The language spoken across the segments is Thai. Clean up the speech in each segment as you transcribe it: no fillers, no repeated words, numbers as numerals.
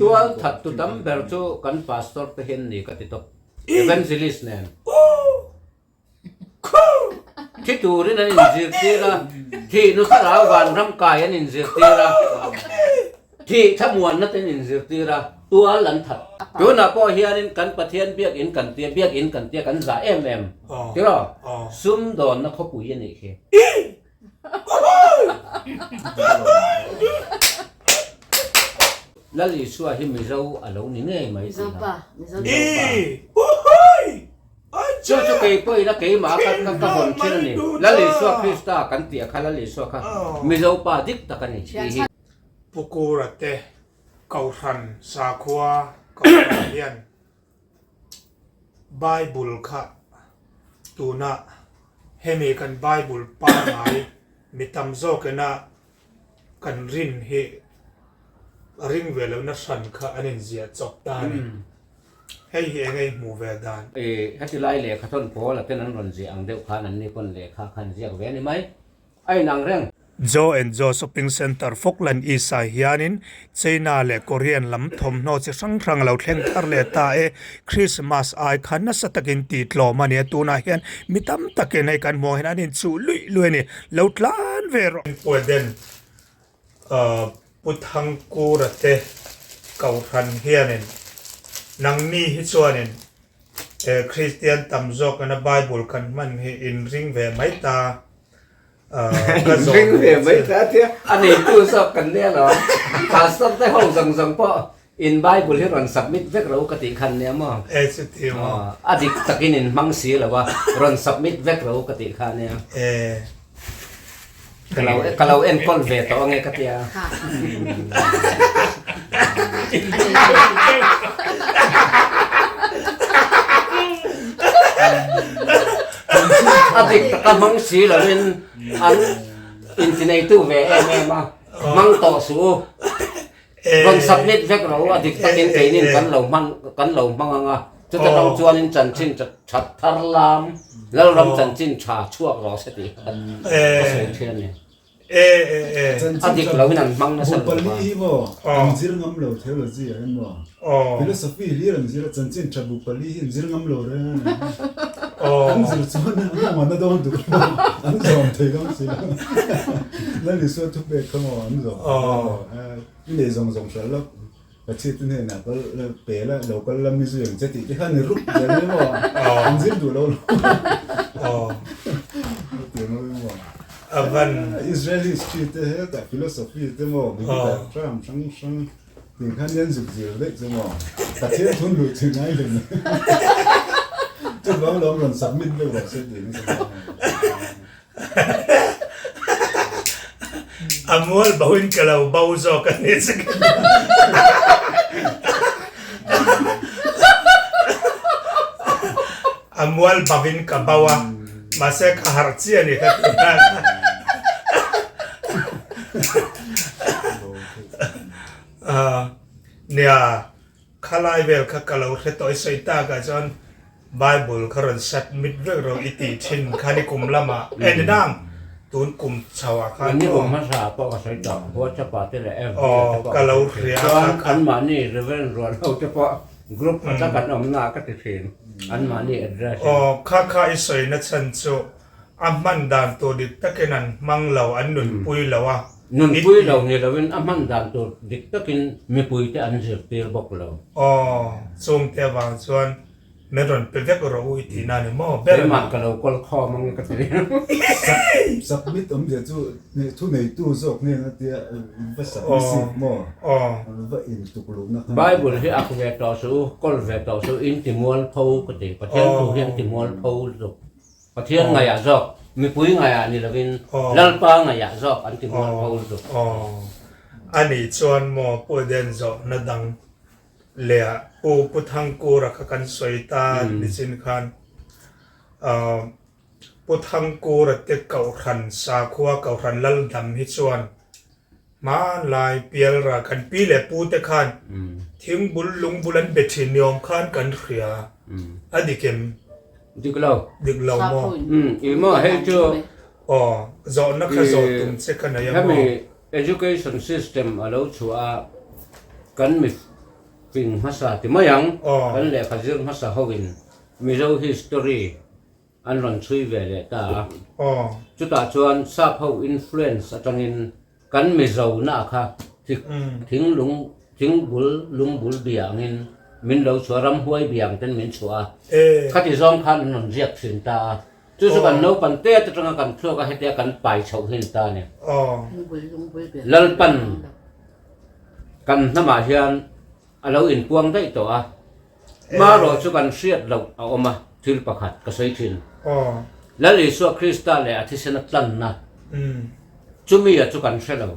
ตัวถัดตุดำเบลจูกันพาสตอร์ไปเห็นนี่ก็ติดต่อ evangelist เนี่ยที่ตัวนี่นั่นอินจิตตีละที่นุสราวันรำกายอินจิตตีละที่ถ้ามวนนั่นเป็นอินจิตตีละตัวหลังถัดตัวน่ะพอเฮียนินกันประเทศเบียกอินกันเตียเบียกอินกันเตียกันจ่าที่เราซุ่มโดนนักขบุยนี่แค่แล้วลิชัวที่มีเราอะไรนี่เนี่ยไหมสิช่วยเกย์ไปนะเกย์มากันคนเช่นนี้แล้วลิชัวคริสต์กันเตียกันแล้วลิชัวกันมีเราป่าดิกตะกันนี่ปุกูระเตเกาทันสาขัวเกาทันเฮียนไบเบิลค่ะตัวน่ะเฮมีกันไบเบิลป้าไหนมีตำโซกันน่ะกันรินเฮริงเวลนัสันค่ะอันนี้เสียจบตานี่ให้เฮงไงหมู่เวดานให้ที่ไล่เลยข้าทนพอแล้วเป็นนั้นรอนเสียงเดียวขานันนี่คนเลยข้าขันเสียงเวนี่ไหมไอ้นางเร่งJoe and Joe Shopping Center Falkland Isa hianin China le Korean lam thom no chi sang lo thleng thar le ta e Christmas ai khan na satakin ti tlo mani tuna hian mitam taken ai kan mo hian anin chu lui ni lo tlan ve ro poden Thangkura te kau than hianin nang ni hi chuanin Christian tamjok na Bible kan man hi in ring ve mai ta ring về mấy cái thế anh ấy tu sắp cần nè nó cả sắp tới hồng rồng po in Bible hết rồi submit vết rồi cái tỷ khăn nè mà anh ấy tất nhiên in mang xí là ba rồi submit vết rồi cái tỷ khăn nè kalau en con về tao nghe cái tia anh ấy tất mang xí là bên anh internet tu về em mà mang tỏ số còn submit vết rồi anh thì tất nhiên cái này cắn lẩu mang à cho ta làm cho nên chân chín chặt thar lamแล้วรำจันจินชาชั่วรอเสด็จก็เสียเทียนเนี่ยอันนี้เราไม่นั่งมังนะสันบุปลีบ่อันจิรงำโลเทโลจีเห็นบ่ฟิโลโซฟีเรียนจิรจันจินชาบุปลีจิรงำโลเด้ออันจิรชวนนะมันน่ะโดนตุกอันจอมเทกังสิแล้วลิสวทุเบคมอันจอมนี่จงๆแล้วประเทศนี้นะก็เปล่าเราก็ลำมีส่วนจะติดที่ข้างในรูปอย่างนี้ว่าอันจิรดูเราเดี๋ยวไม่ว่าวันอิสราเอลสตรีทเฮแต่ฟิโลโซฟีเต็มว่ามีแต่ทรัมป์ช่างถึงขั้นยันสุดเสียเล็กเต็มว่าแต่ที่ทุนหลุดถึงไหนเลยจุดบางเราหล่นสับมิดเลยว่าเสร็จเลยอามัวบ่าวอินกะเราบ่าวโซกันนี่สิอามัวบ่าวอินกะบ่าวมาเสกหาร์เซียนี่ครับเนี่ยข้าไล่เวลข้าก็เราเห็นตัวไอ้ตากันจนไบเบิลเขาเรียนสัตมิดเรื่องเราอิติชินข้านี่กุมละมาเอ็นดังตุนกุมชาวข้านี่ผมภาษาปกติจับหัวจะปาที่ไหนก็เราเรียนอันมานี่เรื่องรวนเราจะปะกรุ๊ปมันจะกันอำนาจก็ติดเองอันมานี่อะไรข้าไอ้สวยนัชนโจอามันดานตัวดิตะเกนันมังเหล่าอันนุนปุยเหล่านุนปุยเหล่านี่เราเป็นอามันดานตัวดิตะกินมีปุยที่อันเสียเปรียบบอกเราทรงเทวาส่วนเมื่อตอนเป็นเด็กเราอุทินันมั่วเบลมากับเราก็คอมันก็ตีสับมิดเดี๋ยวจู่เนี่ยทุกในตู้ซอกเนี่ยนะเดี๋ยวภาษาอังกฤษมั่วว่าอินตุกลุกนะครับไบเบิลที่อักเวตต่อสู้ก็เวตต่อสู้อินติมวลพูก็ตีประเทศผู้เฮียงติมวลพูสุประเทศไงอ่ะจอกมีปุ้ยไงอ่ะนี่เราเป็นลัลปางไงอ่ะจอกอันติมวลพูสุอันนี้ชวนหมอปูเดนจอกนัดดังเลี้ยปูพุทธังกูรักกันสวยตาดิฉันคันพุทธังกูรักเด็กเก่าขันสาขัวเก่าขันลัลดำฮิชวนมาลายเปียรักกันปีเล่ปูเตขันทิ้งบุลลุงบุลันเบ็ดชินยอมขันกันเขียอดีเข็มดิกเราหมออีหม้อให้เจอจอนักจอตุนเสกันนะยังมี education system เราชัวกันมี ปิงภาษาที่ไม่ยังกันแหละขยื่นภาษาฮวินมีเรา history อันรันช่วยเวลตาจุดตาชวนทราบเขา influence จังอินกันมีเราหน้าค่ะทิ้งบุลลุงบุลเบียงอินมินเราชัวรำห้วยเบียงเป็นมินชัวขัดที่ร้องคันนนเรียกสินตาจุดสุกันโนปันเตะจะต้องกันเพื่อกันให้เตะกันไปเฉาหินตาเนี่ยลัลปันกันน้ำมาเฮียนเราอินพวงได้ตัวมารอจุกันเสียดเราเอามาทิลประคัดก็ใส่ทิลแล้วลิสวคริสต์เลยอธิษฐานนะจุมีจุกันเสียเรา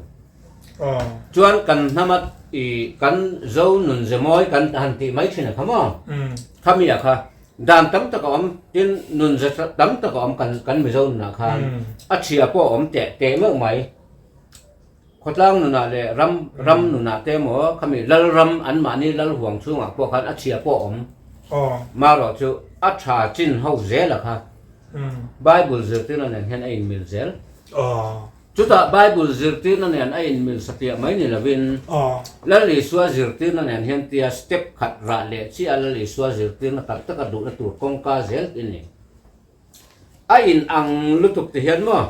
จวนกันน้ำมาอีกันเจ้าหนุนเจมอยกันหันตีไม่ใช่นะขมั้งขมีอะค่ะดานตั้งตะกอมที่หนุนจะตั้งตะกอมกันไม่เจ้านะค่ะอาเชียป้อมเตะเมื่อไหร่ขดล่างนุนาเลยรำนุนาเตหมอขมิลรำอันมานี่ลห่วงช่วงพวกเขาอาเชียป้อมมาหรอจูอาชาจินเฮาเซลค่ะไบเบิลเจอที่นั่นเห็นไอ้มิลเซลจุดอ่ะไบเบิลเจอที่นั่นเห็นไอ้มิลสติไม่นี่ละวินแล้วลิสวาเจอที่นั่นเห็นที่สเต็ปขัดระเละที่อะไรลิสวาเจอที่นั่นตัดตะกระดูกตัวกงกาเซลที่นี่ไอ้อังลุตุกที่เห็นมั้ง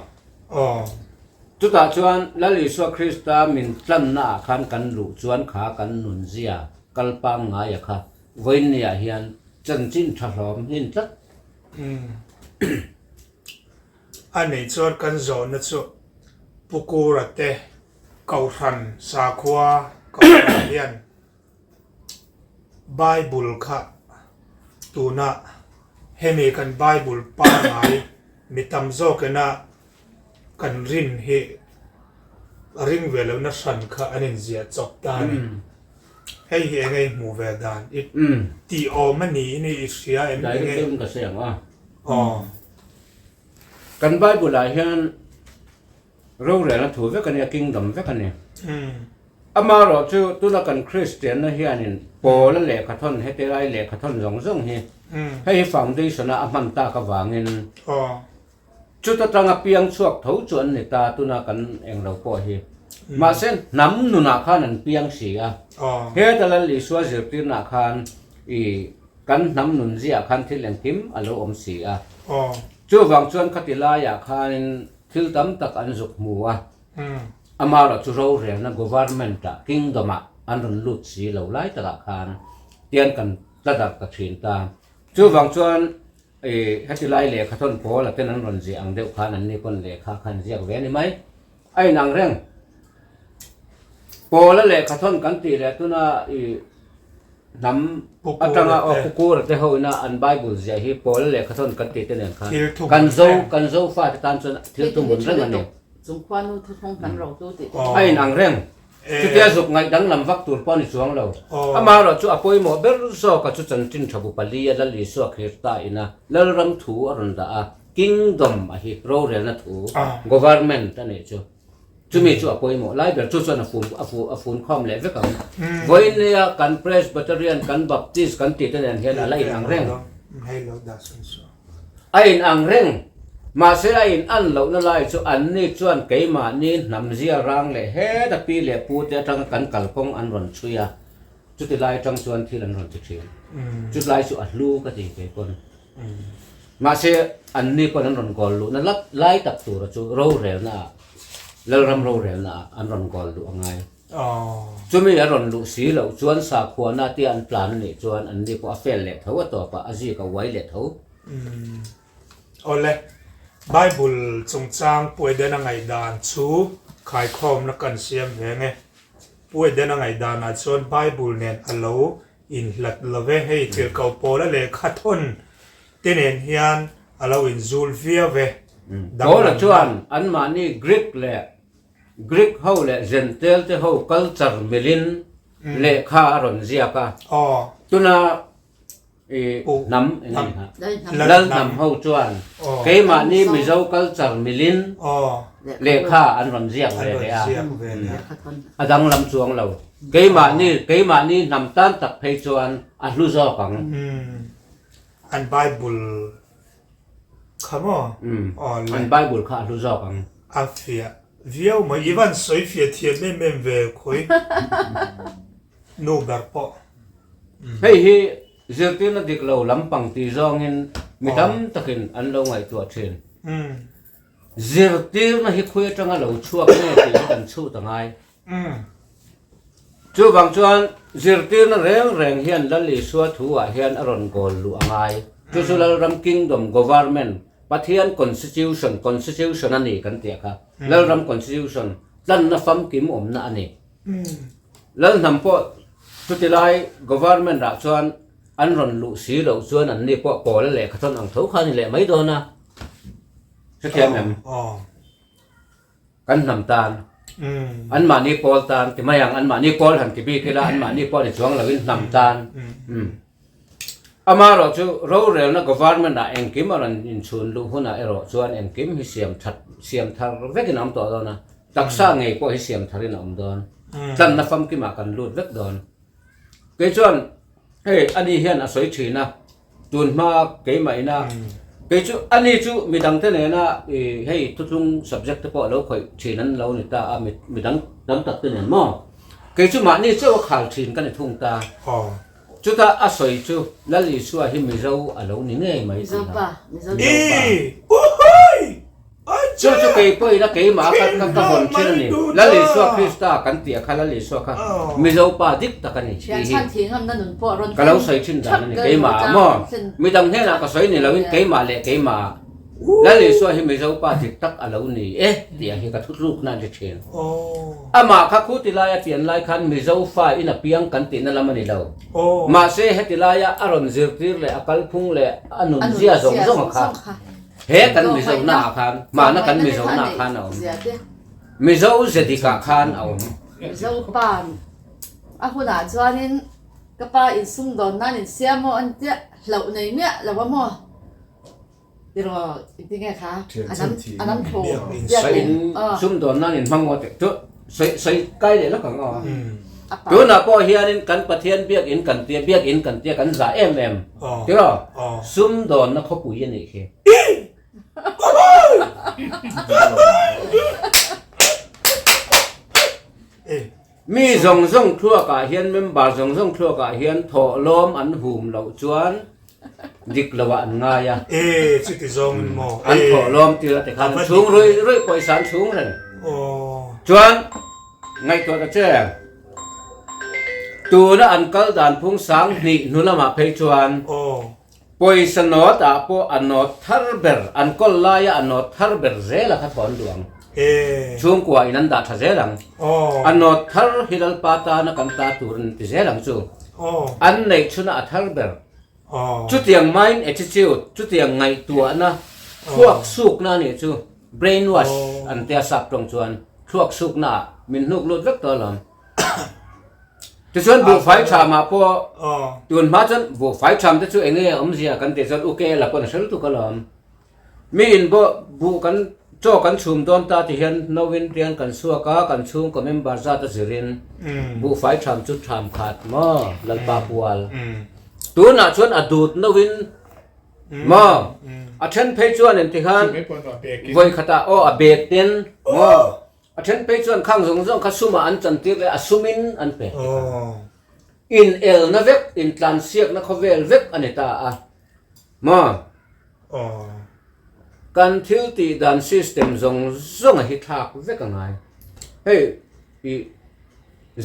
จุดจวนลลิสวคริสต์มินตั้งหน้าขันกันลุจวนขากันนุนเสียกัลปังไงอะค่ะวันนี้เฮียนจันจินทรอมหินตักอันนี้จวนกันโจนจุปุกูระเตเกาทันสาขวาเกาเลียนไบเบิลค่ะตูน่ะเฮมีกันไบเบิลป้าไงมิตำโจกันนะกันรินเฮริงเวลนัสันค่ะอันนี้เสียจบตานี่ให้เฮงไงหมู่เวดานอีตีโอมันนี่อีเสียเอ็มได้ไงเต็มกระเสียงว่ากันไบบุลาเฮียนเราเรียนถูกเวกันเนี่ยกิงดมเวกันเนี่ยอามาเราจูตุนักันคริสเตียนนะเฮียนินโปและเหล็กขัดทนให้เตไลเหล็กขัดทนสองเฮให้ฟังได้สนะอมันตากวางินจุดตั้งเปียงชวกเท้าจวนในตาตุนักันเองเราป่วยมาเส้นน้ำนุนาคานันเปียงเสียเฮตละลิสวาเจตินาคานอีกันน้ำนุนเสียคันที่เลี้ยงทิมอารมณ์เสียจู่วังชวนคติลายาคานทิลตั้มตักอันสุกมัวอามาเราจู่เราเรียนนะ government คิงดอมอันรันลุดสีเหล่าไล่ตะคานเตียนกันระดับกระชินตาจู่วังชวนฮัติไลเล่ขัดทนโผล่เป็นอันรันเสียงเดียวขานันนี่คนเล่ขาขันเสียกเว้นไหมไอ้นางเร่งโผล่เล่ขัดทนกันตีเล่ตัวน่ะน้ำอัตราออกกูรแต่เขาอินะอันไบเบิลเสียฮีโผล่เล่ขัดทนกันตีตัวเนี่ยค่ะกันโซฟาที่ตันจนที่ตุ้มบนเรื่องนั้นเนี่ยสมควรทุกท่องกันเราตัวติไอ้นางเร่งจุดเดียวสุกไงดังลำฟักตัวป้อนสวงเราอามาเราจู่อภัยหมดเบอร์โซกับจุดจันทินทับุปลีแล้วลิสวคริสต์อินะแล้วรำถูอรุณดาคิงดอมอะฮิโรเรนัถูgovernment อันนี้จู่มีจู่อภัยหมดไล่เบอร์จู่ส่วนฟูนคอมเลยเวกันวันนี้กันเพรสบัตเตอรียนกันบัพติสกันติดเนี่ยเห็นอะไรนางเร่งไอ้นางเร่งมาเสียอินอันเหล่านั้นเลยส่วนอันนี้ส่วนเกี่ยมานี่นำเสียรังเลยเฮ้แต่ปีเลี้ยปูเตะจังกันกัลปงอันรันช่วยจุดที่ไล่จังส่วนที่รันจิตเชียจุดไล่ส่วนลูกก็ดีเกี่ยคนมาเสียอันนี้คนอันรันกอลลูนั่นลักไล่ตักตัวจุดโรเรลน่ะแล้วรำโรเรลน่ะอันรันกอลลูไงจุดมีอันรันลูสีเหล่าส่วนสาขวานาที่อันพลานนี่ส่วนอันนี้ก็เฟลเล็กเท่าตัวปะอาจีก็ไว้เล็กเท่าโอเล่ไบเบิลจงจางป่วยเดินไงดานชูขายคอมนักกันเสียมเวงไงป่วยเดินไงดานอาชวนไบเบิลเนี่ยอัลโลอินหลัดละเวให้เถื่อเก่าโปและเลขัดทนเต้นเห็นฮิอันอัลโลอินซูลเฟียเวโอ้ละชวนอันมานี่กรีกเฮาเล่เซนเทลเทเฮาคัลเจอร์มิลินเล่ข้าอรอนเซียกะตุนาน้ำนี่ฮะแล้วน้ำเฮาจวนเกี่ยมานี่มีเจ้าคัลเจอร์มิลินเลขาอันรำเสียงเลยอ่ะอดังลำสวงเราเกี่ยมานี่น้ำตาลตักเพจวนอันรู้จักกันอันไบเบิลขโมยอันไบเบิลข้ารู้จักกันอาเฟียวิวมาอีวันสวยเฟียเทียนไม่เวคุยนูแบบปอ hei hi zirtin na dik lo lampang ti zong in mitam takin an lo ngai tua thin zirtir na hi khuya tanga lo chuak ne ti kan chu tangai chu bang chuan zirtir na reng hian lali suwa thu a hian aron gol lu angai chu chu lal ram kingdom government pathian constitution ani kan tia kha lal ram constitution tlan na fam kim om na ani lal nam po tutilai government ra chuan an ron lu si lo chuan an ni po pol le khathon ang tho khan le mai do na sakhem em kan nam tan an ma ni pol tan ti mayang an ma ni pol han ki bi khila an ma ni pol ni chuang lawin nam tan ama ro chu ro rel na government na engkim aran in chun lu huna ero chuan engkim hi siam thar vekin am to do na taksa ngei po hi siam tharin am don tlan na fam ki ma kan lut vek don ke chuan hey ani hian a soi thina tun ma ke mai na ke chu ani chu midang te ne na hey tutung subject po lo khoi thinan lo ni ta a midang dang tak te ne mo ke chu ma ni chu khal thin kan ni thung ta chu ta a soi chu lali suwa hi mi zo a lo ni ngai mai mi zo pa chu ke poi na ke ma ka hon thil ni lali suwa krista kan tia kha lali suwa kha mi zo pa dik ta kan ni chian chan thi ngam na nun po ron ka lo soi chin dan ni ke ma mo mi dang he na ka soi ni lawin ke ma le ke ma lali suwa hi mi zo pa dik tak a lo ni tia hi ka thut luk na de chen ama kha khu ti la ya tian lai khan mi zo fa ina piang kan ti na lamani lo ma se he ti la ya aron zirtir le akal phung le anun zia zong kha he kan mi zo na khan ma na kan mi zo na khan au mi zo zedika khan au mi zo pa a hu na chuanin ka pa in sung don nan in siamo an tia hlo nei me lo mo tiro itinge kha anam tho sai sum don nan in mangwa te to sai kai le la ka ngo tu na po hianin kan pathian biak in kan tia kan za em tiro sum don na kho pu yen ni khe mi zong thua ka hian member zong thua ka hian tho lom an hum lo chuan dik lawa an nga ya chi ti zong mo an tho lom ti la te khan chung roi poisan chung ren chuan ngai to ta che tu na an kal dan phung sang ni nulama phei chuan poison not a po anot tharber an kol la ya anot tharber zela kha thon duang chung kwa inan da tha zelang anot thar hilal pata na kan ta turun ti zelang chu an nei chuna a tharber chu tiang mind attitude chu tiang ngai tua na thuak suk na ni chu brainwash an tia sap tong chuan thuak suk na min nuk lut vek to lam tu chuan bu phai tha ma po tun ma chuan bu phai tham te chu enge zia kan te chuan uke la pon sel tu kalam mi in bo bu kan cho kan chum don ta ti hian novin rian kan suaka kan chung ko member za ta zirin bu phai tham chu tham khat ma lal pa pual tu na chuan adut novin ma a then phei chuan en ti khan voi khata o a bek ten ma a then phei chuan khang zong kha suma an chan tir le asumin an pe in el na vek in tlan siak na khovel vek aneta a ma kan thil ti dan system zong a hi thak vek angai hey i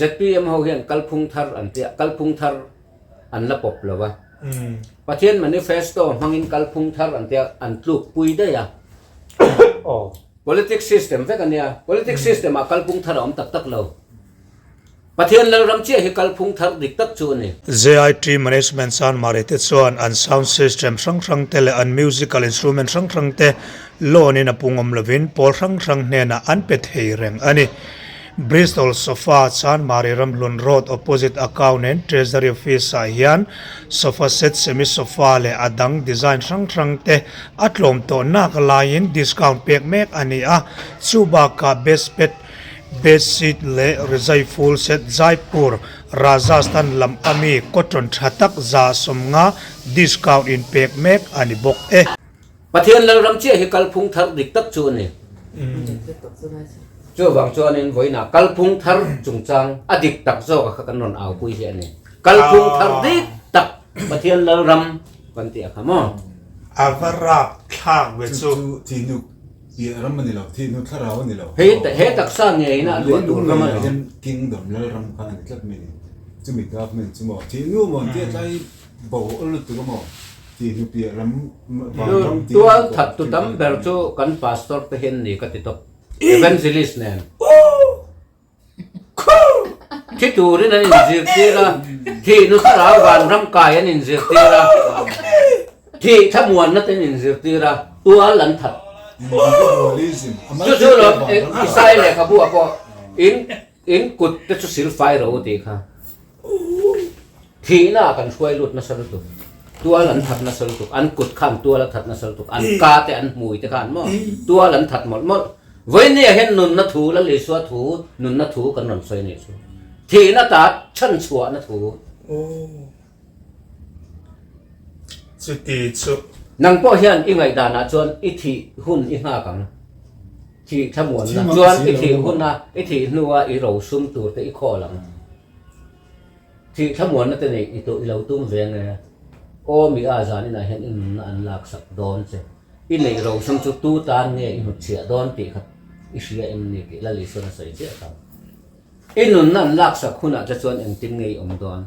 zpm ho hian kalphung thar an tia kalphung thar an la pop lawa pathian manifesto mangin kalphung thar an tia an tluk pui da ya politics system vek ania politics system a kalphung thar om tak lo pathian lal ram che hi kalphung thar dik tak chu ni ZIT management san marete chuan an sound system sang tele an musical instrument sang te lon in apungom lovin pol sang ne na an pe thei reng ani Bristol sofa chan mariram lun road opposite accountant treasury office a hian sofa set semi sofa le adang design sang te atlom to nak lain discount pek mek ani a chuba ka best pet bedsheet le rezai full set Jaipur Rajasthan lam ami cotton thatak za somnga discount in pek mek ani bok pathian lal ram che hi kalphung thar dik tak chu ni chu wang chuan in voina kalphung thar chungchang adik tak zo ka kan ron au pui he ni kalpung thardik tak pathian la ram kan ti kha mo avarap thak ve chu thì nu bị ram mình lâu thì nu thà rau mình lâu he tak sa nge na lu tu ram ma kingdom la ram khan tlat mình chu mi government chu mo thì nu mo ti lai bo ul tu mo thì nu bị ram tua that tu tam ber chu kan pastor pe hen ni ka ti tok evangelist nen thi tu rin an injir tira thi nu thara wan ram kai an injir tira thi thamuan na ten injir tira tua lan that chu lo isai le ka bu apo in kut te chu sil fai ro ti kha thi na kan khoi lut na sal tu tua lan that na sal tu an kut kham tua la that na sal tu an ka te an mui te kan mo tua lan that mot với nè hen nun na thu la le suwa thu nun na thu kan non soi ni su thi na ta chan chua na thu chu ti chu nang po hian i ngai da na chuan i thi hun i nga kang thi thamuan na chuan i thi hun na i thi nuwa i ro sum tur te i kho lang thi thamuan na te nei i to i lo tum ve nge o mi a zani na hen in an lak sak don che i nei ro sum chu tu tan nge i hu chia don ti khat i sia em ni ki la li so na sai che ta in nun nan lak sak khuna cha chuan en tin ngei om don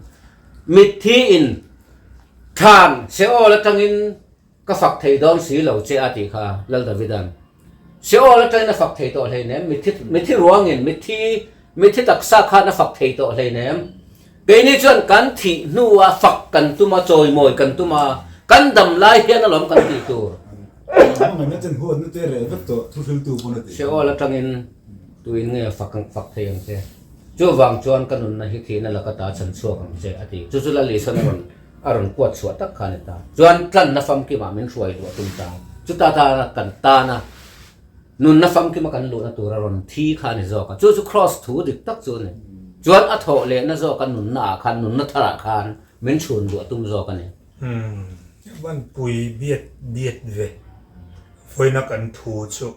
mit thi in than se o la tangin ka fak thei don si lo che ati kha lal davidan se o la tangin na fak thei to hlei nem mit thi ruangin mit thi taksa kha na fak thei to hlei nem ke ni chuan kan thi nuwa fak kan tuma choi moi kan tuma kan dam lai hian alom kan ti tur mình nói chân huân nó tê rẻ vất tổ thu thu tu con se o la tangin tuin nge fak thei ang che chu wang chuan kanun na hi thi na la ka ta chan chuak ang che ati chu la li san ron aron kuat suat tak khan ta chuan tlan na fam ki ma min ruai lu tum ta chu ta kan ta na nun na fam ki ma kan lu na tur ron thi khan ni zo ka chu cross thu dik tak chu ne chuan a tho le na zo kan nun na khan nun na thara khan min chun lu tum zo ka ne van pui biet ve foi na kan thu chu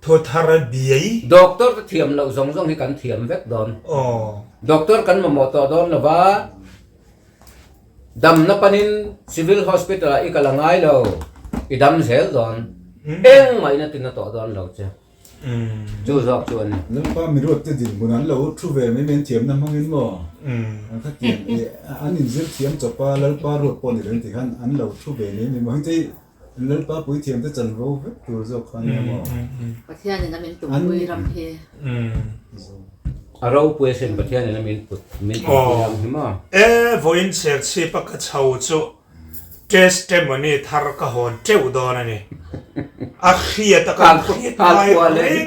tho thara biai doctor ta thiam lo zong hi kan thiam vek don doctor kan ma mo to don la ba dam na panin civil hospital i kalangai lo i dam zel don eng mai na tin na to don lo che chu zok chuan nó pa mi ruột te din bunan lo thu ve me men thiam na mangin mo ka tiam an in zir thiam cho pa lal pa ruột pon ren ti han an lo thu ve ne mi mang te lal pa pui thiam te chan ro ve tu zo khan mo pathian ni na min tum pui ram he aro puesen pathian na min ram hima voin ser chi pa ka chau chu testimony thar ka hon teu don ani a khia ta ka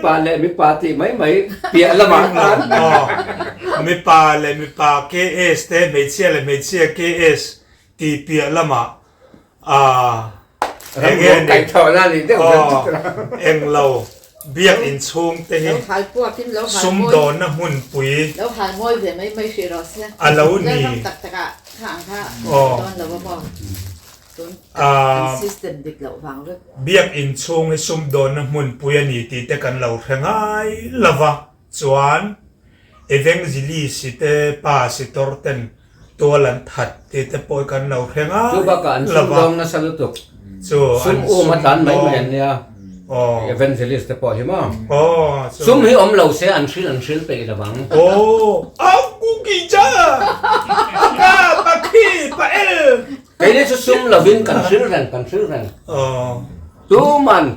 kwa le mi pa ti mai pia la ma an mi pa KS te me chia KS ti pia lama again kai tho na ni de eng lo biak in chung te hi lo hal puak tin lo hal sum don na hun pui lo hal moi ve mai shi ro sia a lo ni tak taka khang kha don lo bo system dik lo wang re biak in chung hi sum don na hun pui ani ti te kan lo thengai lava chuan evangelist te pa si torten to lan that te poi kan lo thengai chu ba kan sum dong na salu tuk sum o ma tan mai men nia evangelist te po hi ma sum hi om lo se an thil pe la wang au ku ki cha ka pa khi pa el cái này sum là viên cần sứ rằng tu man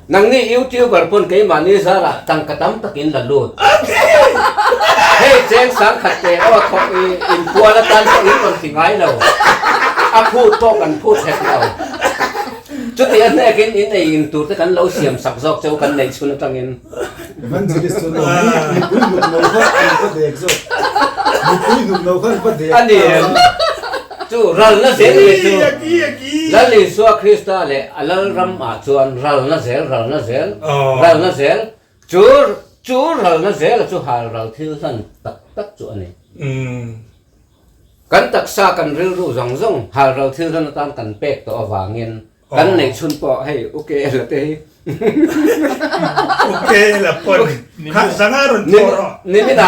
nang ni YouTuber pun cái mà ni ra là tăng cả tấm tắc in là luôn hey chen sáng khát te ở không in qua là tan có in còn thì ngay đâu à phút to cần phút hết đâu chút tiền này cái in này in tu tất cả lâu xiêm sặc dọc châu cần này chun tăng in evangelist to no mi pui nu no kha pa de exo mi pui nu no kha pa de anh chu ral na zel le chu la le suwa Krista le alal ram a chuan ral na zel chu ral na zel chu hal ral thil san tak chu ani kan taksa kan ril ru zong hal ral thil san tan kan pek to awangin kan nei chun po hey okay la te okay la pon kha sangaron ni mi da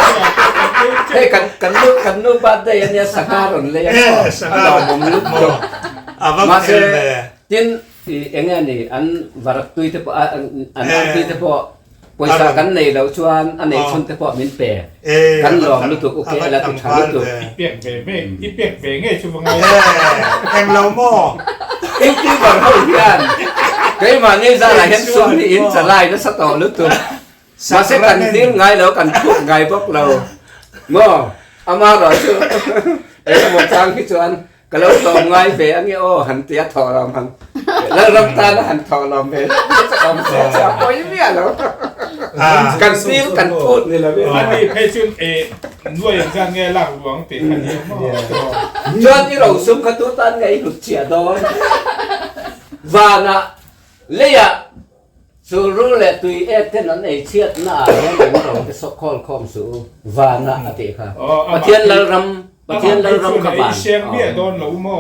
เฮ้ยกันนูบ้านได้ยันเนี่ยสักการ์เลยเราผมรู้ตัวมาเสียจินที่เองนี่อันวารักตุยเทปอันนั้นตุยเทปปอยสากันในเราชวนอันไหนชนเทปมินเปย์กันหลอกรู้ตัวโอเคแล้วตุกทางรู้ตัวเปียกเป๋อีเปียกเป๋ไงช่วงไงเอ็งเราโม่อีกที่บอกเขาอีกอันเฮ้ยมาเนี่ยจะอะไรเห็นส่วนนี้อินจะไล่แล้วสักต่อรู้ตัวมาเสียกันทิ้งไงแล้วกันพูดไงพวกเราโง่อามาหรอชื่อเอ้หมดทางที่ชวนก็แล้วตรงไงเป๋อันนี้โอ้หันเตี้ยถอดเรามันแล้วลำตาแล้วหันถอดเราเป๋จะอมเสียจะปล่อยเนี่ยเหรอกันซีลกันพูดนี่แหละพี่อันนี้ให้ชื่อด้วยการเงี้ยหลักหลวงติดกันเยอะมากชวนที่เราซุ่มกันตัวตันไงหลุดเฉียดโดนวานะเลียสูรู้แหละตุยเอฟเท่านั้นไอเชียดหน้าเนี่ยเราจะสกคอลคอมสูวานะอติค่ะประเทศเรารำประเทศเรารำกับบ้าน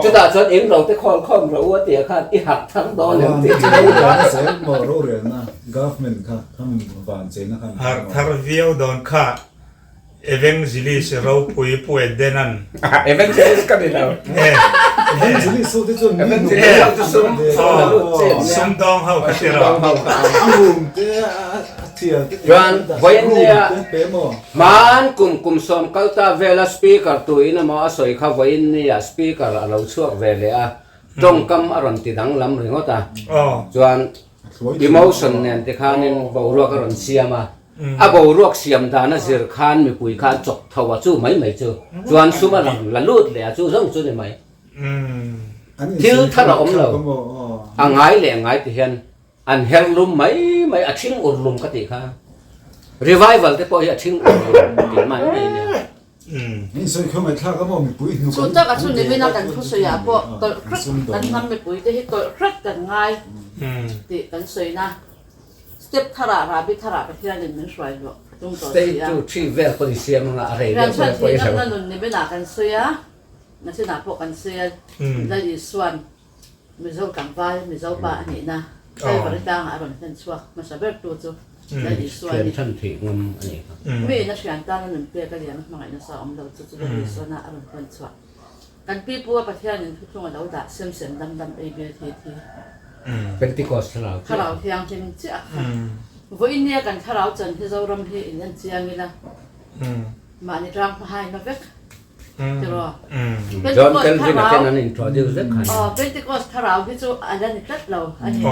จุดส่วนเองเราจะคอลคอมเราว่าเตี๋ยค่ะอีหักทั้งโดนเลยติดที่เราเสียมารู้เรื่องนะ government ค่ะทำบ้านเจนะครับหากทาร์วิโอโดนค่ะเอเวนจิลิสเราปุยเดนันเอเวนจิลิสกันนี่เราeventually so this one eventually to sum dong how katira te tia ran voinia man kum som kalta vela speaker tu ina ma asoi kha voinia speaker alo chuak vele a tong kam aron ti dang lam ringota chuan emotion nen te khanin boruak aron siama a boruak siam dana zir khan mi pui khan chok thawa chu mai chu chuan suma la lut le chu zong chu ni mai thiếu thắt là ống lầu anh ngái lẹ ngái thì hiền anh hel lum mấy à chinh ổn lum cái gì khác revival cái bôi à chinh ổn lum thì mà cái nàyนี่ส่วนเขาไม่ท่าก็มองมีปุ๋ยส่วนเจ้ากับส่วนนี้ไม่น่ากันเขาสวยอ่ะพวกตัวครักกันทำมีปุ๋ยที่ตัวครักกันง่ายติกันสวยนะสเต็ปทาราบิทาราไปที่นั่นมันสวยด้วยตรงตัวเสีย two three well คนเสียมันอะไรเนี่ยเรื่องที่นั่นนั่นนี่ไม่น่ากันสวยอ่ะนั่นคือหน้าพวกกันเสียได้ดีส่วนมีเจ้ากังไฟมีเจ้าบ้านนี่นะใช้บริการอารมณ์เป็นช่วงมันสบายตัวจุได้ดีส่วนนี่ท่านถี่งมอันนี้ครับไม่นักเรียนตอนนั้นเปลี่ยนกันเรียนมาไงนะสอนเราจะได้ดีส่วนอารมณ์เป็นช่วงกันปีปัวประเทศนึงทุกช่วงเราด่าเสียมดำเอเบทีเป็นติโกสเราถ้าเราเที่ยงจริงจ้ะวันนี้กันถ้าเราจนที่เรารำที่อินเดียเจียงี้นะมาในร่างพายมาเวกจะรอเป็นติโกสถ้าเราเป็นติโกสถ้าเราที่จะอะไรนี่ตัดเราอันนี้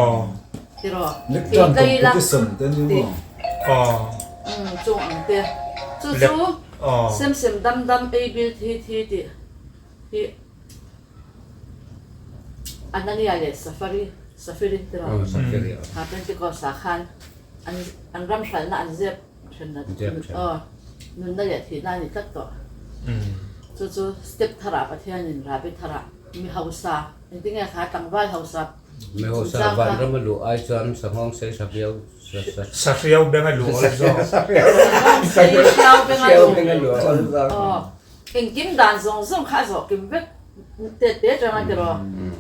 จะรอตีได้ละตีจงอันเดียจู่เสียมดำเอเบทีที่อันนั้นยังไงซาฟารีจะรอถ้าเป็นติโกสาขันอันรำฉันน่ะอันเจ็บฉันน่ะนั่นได้ยังที่นั่นนี่ตัดต่อจู่สเต็ปทาราประเทศนึงราบิทารามีเฮาซาจริงๆไงคะตั้งไว้เฮาซามีเฮาซาวันเราไม่รู้ไอ้จวนสมองเสียสับเดียวเบงลูอะไรจ้ะสับเดียวเบงลูเอ็งกินด่านส่งข้าสอบกินเวกเตะจังเลยรอ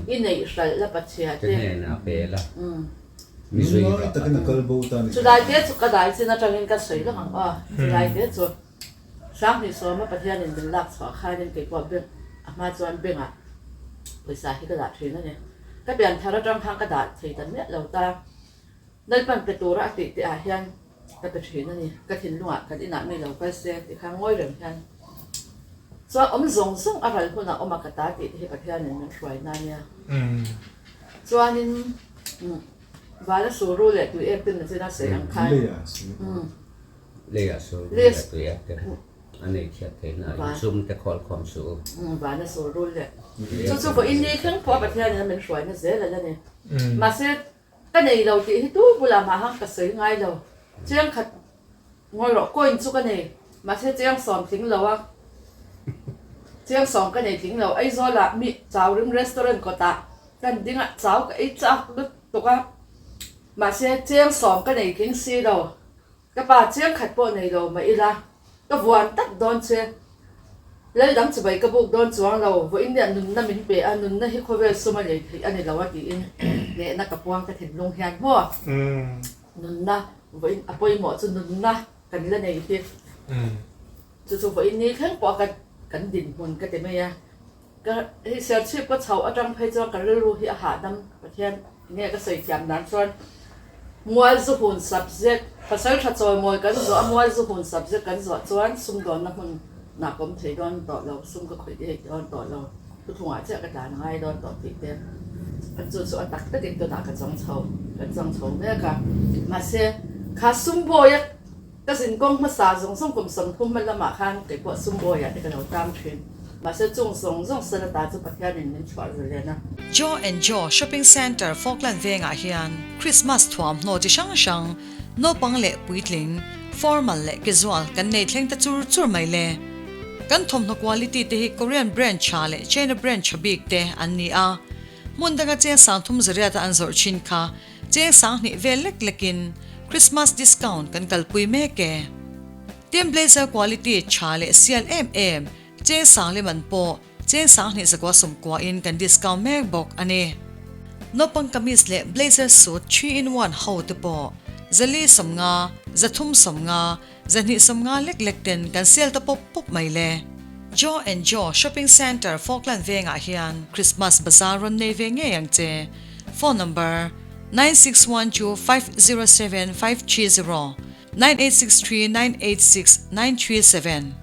อินเนยส์แล้วปัจจัยเตะน่าเปล่ามีสวยแต่ก็นักกอล์ฟบูตันสุดท้ายเตะสุดก็ได้สินะจังเงินก็สวยแล้วมั้งสุดท้ายเตะสุดช่างที่สอนมาประเทศนึงเป็นหลักสอนค่ายนึงเกี่ยวกับเรื่องมาจวนเบ่งภาษาที่กระดาษถือนั่นเนี่ยก็เปลี่ยนทาราจังทางกระดาษถือตอนนี้เราตาได้เป็นประตูรักติดอาเฮียนก็ไปถือนั่นนี่ก็ทิ้งลงกันที่นั่นนี่เราก็เสียที่ข้างง่อยเรื่องกันส่วนส่งอะไรคนน่ะมากระดาษติดที่ประเทศนึงมันสวยนั่นเนี่ยส่วนนี้ว่าแล้วสูรู้เลยตัวเองเป็นมันจะน่าเสียงใครเลียสูตัวเองอันนี้เขียนเป็นอะไรซุ่มแต่คอลความสูงว่าแล้วสูรู้เลยจู่ๆก็อินเดียทั้งพอประเทศนี้มันสวยมันเสียแล้วเนี่ยมาเสียก็ในเราที่ที่ตู้บุลามาหังก็สวยง่ายเราเจียงขัดงอยหลอกก้อยจุกันเนี่ยมาเสียเจียงสอนทิ้งเราว่าเจียงสอนกันเนี่ยทิ้งเราไอ้โซล่ะมีเจ้าริมร้านก็ตากันดิ้งอ่ะเจ้าก็ไอ้เจ้าก็ตกอ่ะมาเสียเจียงสอนกันเนี่ยทิ้งซีเราก็ป่าเจียงขัดปนในเราไม่อีละก็วันตัดโดนเสียแล้วดังจะไปกระบุกโดนสวงเราว่าอินเดียนุ่นน่ะมินเปอันนุ่นน่ะให้เขาเวสมาเลยอันนี้เราว่าดีเนี่ยนักกระปวงกระถิ่นลงแหงหัวนุ่นน่ะว่าอินอภัยหมดจนนุ่นน่ะกันนี่ละเนี่ยที่ จู่ๆพออินนี้แค่ปอกันดินหุ่นก็แต่ไม่ยะก็เสียชีพก็เช่าอาจารย์เพจกันรู้ที่อาหารน้ำประเทศเนี่ยก็ใส่แกมนั้นส่วนมวยสุหุ่น subject ภาษาถ้าจอยมวยกันส่วนมวยสุหุ่น subject กันส่วนซุ่มโดนนะมันหนักผมถือโดนต่อเราซุ่มก็คุยได้โดนต่อเราทุกหัวเจ้ากระดานง่ายโดนต่อติดเต็มอันจู่ๆอันตักตะกินตัวหนักกันจังเช่าเนี่ยก็มาเสียขาซุ่มโบยก็สินกงภาษาส่งส่งกลุ่มสังคมมันละหมาข้างแต่พวกซุ่มโบยที่กันเราตามเทรนมาเสียจงส่งสารตาจุประเทศนี้ช่วยเลยนะ Jaw and Jaw Shopping Center Falkland Venga hian Christmas thuam no chi shang no pangle puitling formal le casual kan nei thleng ta chur mai le kan thom no quality te hi Korean brand cha le China brand chabik te an ni a mun daga che sang thum zaria ta an zor chin kha che sang ni velek lekin Christmas discount kan kalpui me ke tem blazer quality cha le CLMM che sang le man po che sang ni zakwa sum kwa in kan discount mek bok ane no pang kamis le blazer suit 3 in 1 how te po zali samnga zathum samnga zani samnga lek ten kan sel ta pop mai le Jaw and Jaw Shopping Center Falkland Venga hian Christmas Bazaar ron nei ve nge yang che phone number 9612507530 9863986937